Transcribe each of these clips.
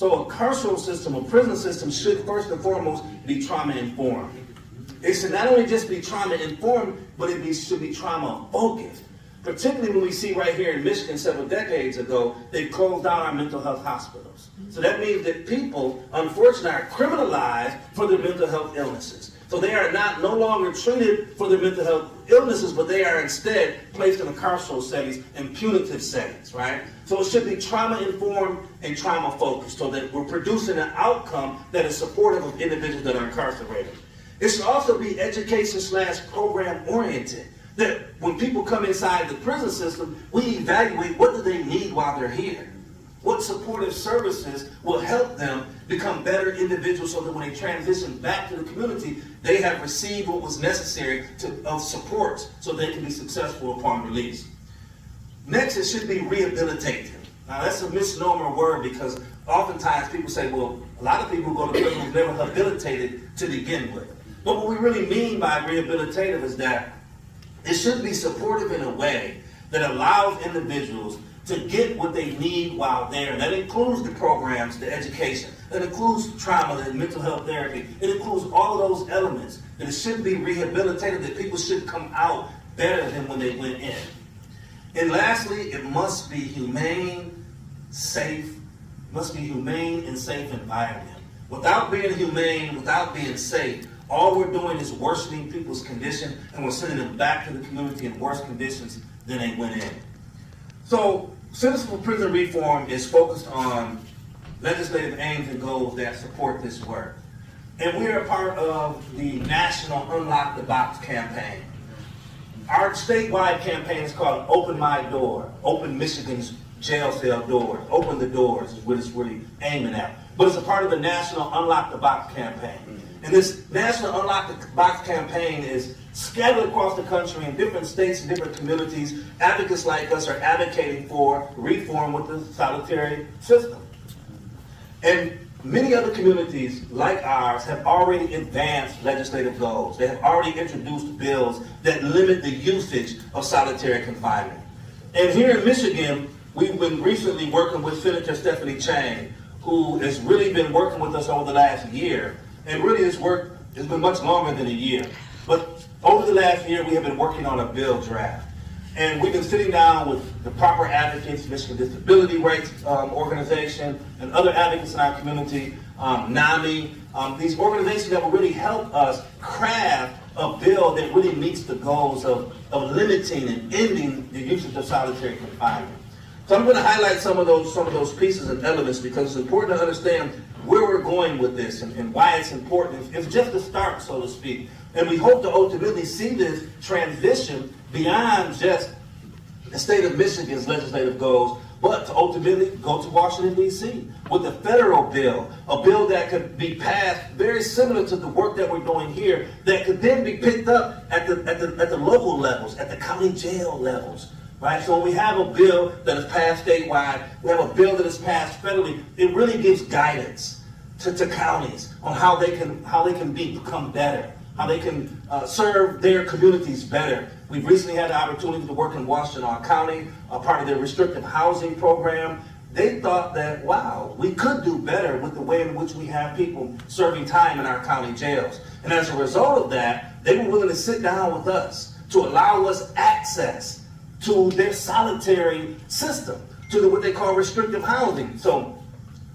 So a carceral system, a prison system, should first and foremost be trauma-informed. It should not only just be trauma-informed, but it should be trauma-focused. Particularly when we see right here in Michigan several decades ago, they closed down our mental health hospitals. So that means that people, unfortunately, are criminalized for their mental health illnesses. So they are no longer treated for their mental health illnesses, but they are instead placed in a carceral settings and punitive settings, right? So it should be trauma-informed and trauma-focused so that we're producing an outcome that is supportive of individuals that are incarcerated. It should also be education/program-oriented. That when people come inside the prison system, we evaluate what do they need while they're here. What supportive services will help them become better individuals so that when they transition back to the community, they have received what was necessary of support so they can be successful upon release. Next, it should be rehabilitative. Now that's a misnomer word because oftentimes people say, well, a lot of people who go to prison were never rehabilitated to begin with. But what we really mean by rehabilitative is that it should be supportive in a way that allows individuals to get what they need while there. And that includes the programs, the education. That includes trauma, the mental health therapy. It includes all of those elements. And it should be rehabilitative, that people should come out better than when they went in. And lastly, it must be humane, safe. It must be humane and safe environment. Without being humane, without being safe, all we're doing is worsening people's condition, and we're sending them back to the community in worse conditions than they went in. So, Citizens for Prison Reform is focused on legislative aims and goals that support this work. And we are a part of the National Unlock the Box campaign. Our statewide campaign is called Open My Door, Open Michigan's Jail Cell Doors. Open the doors is what it's really aiming at. But it's a part of the National Unlock the Box campaign. And this National Unlock the Box campaign is scattered across the country in different states and different communities. Advocates like us are advocating for reform with the solitary system. And many other communities like ours have already advanced legislative goals. They have already introduced bills that limit the usage of solitary confinement. And here in Michigan, we've been recently working with Senator Stephanie Chang, who has really been working with us over the last year. And really this work has been much longer than a year. But over the last year, we have been working on a bill draft. And we've been sitting down with the proper advocates, Michigan Disability Rights Organization, and other advocates in our community, NAMI, these organizations that will really help us craft a bill that really meets the goals of limiting and ending the usage of solitary confinement. So I'm going to highlight some of those pieces and elements because it's important to understand where we're going with this and why it's important. It's just a start, so to speak. And we hope to ultimately see this transition beyond just the state of Michigan's legislative goals, but to ultimately go to Washington, D.C. with a federal bill, a bill that could be passed very similar to the work that we're doing here, that could then be picked up at the local levels, at the county jail levels. Right? So when we have a bill that is passed statewide, we have a bill that is passed federally, it really gives guidance to counties on how they can become better, how they can serve their communities better. We've recently had the opportunity to work in Washtenaw County, a part of their restrictive housing program. They thought that, wow, we could do better with the way in which we have people serving time in our county jails. And as a result of that, they were willing to sit down with us to allow us access to their solitary system, to what they call restrictive housing. So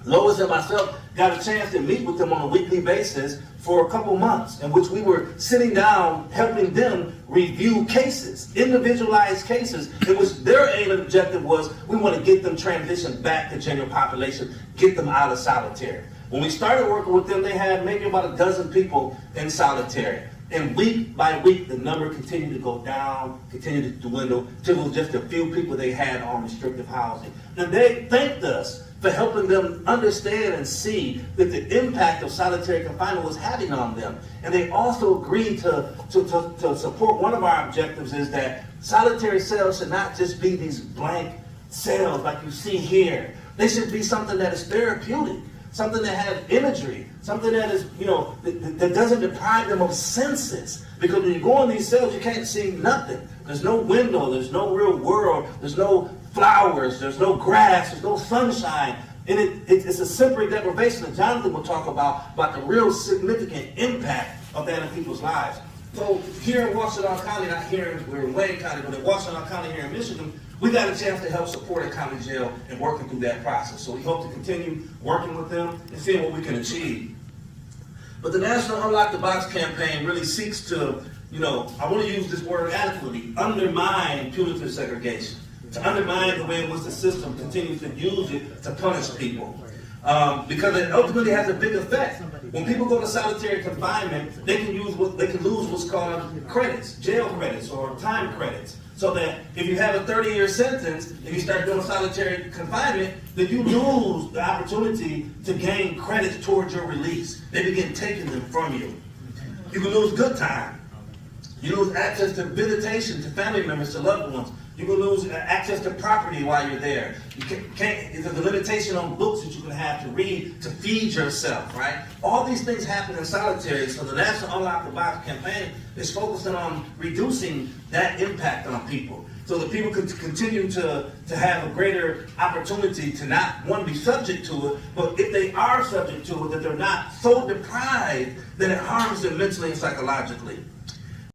Lois and myself got a chance to meet with them on a weekly basis for a couple months, in which we were sitting down helping them review cases, individualized cases, in which their aim and objective was we want to get them transitioned back to general population, get them out of solitary. When we started working with them, they had maybe about a dozen people in solitary. And week by week, the number continued to go down, continued to dwindle, till it was just a few people they had on restrictive housing. And they thanked us for helping them understand and see that the impact of solitary confinement was having on them. And they also agreed to support one of our objectives is that solitary cells should not just be these blank cells like you see here. They should be something that is therapeutic, something that has imagery, something that is, that doesn't deprive them of senses. Because when you go in these cells, you can't see nothing. There's no window, there's no real world, there's no flowers, there's no grass, there's no sunshine. And it's a simple deprivation that Jonathan will talk about the real significant impact of that in people's lives. So here in Washtenaw County, not here, we're in Wayne County, but in Washtenaw County here in Michigan, we got a chance to help support a county jail and working through that process. So we hope to continue working with them and seeing what we can achieve. But the National Unlock the Box campaign really seeks to, I want to use this word adequately, undermine punitive segregation, to undermine the way in which the system continues to use it to punish people. Because it ultimately has a big effect. When people go to solitary confinement, they can lose what's called credits, jail credits or time credits. So that if you have a 30-year sentence and you start doing solitary confinement, then you lose the opportunity to gain credits towards your release. They begin taking them from you. You can lose good time. You lose access to visitation, to family members, to loved ones. You can lose access to property while you're there. There's a limitation on books that you can have to read to feed yourself, right? All these things happen in solitary. So the National Unlock the Box campaign is focusing on reducing that impact on people, so that people can continue to have a greater opportunity to not, one, be subject to it, but if they are subject to it, that they're not so deprived that it harms them mentally and psychologically.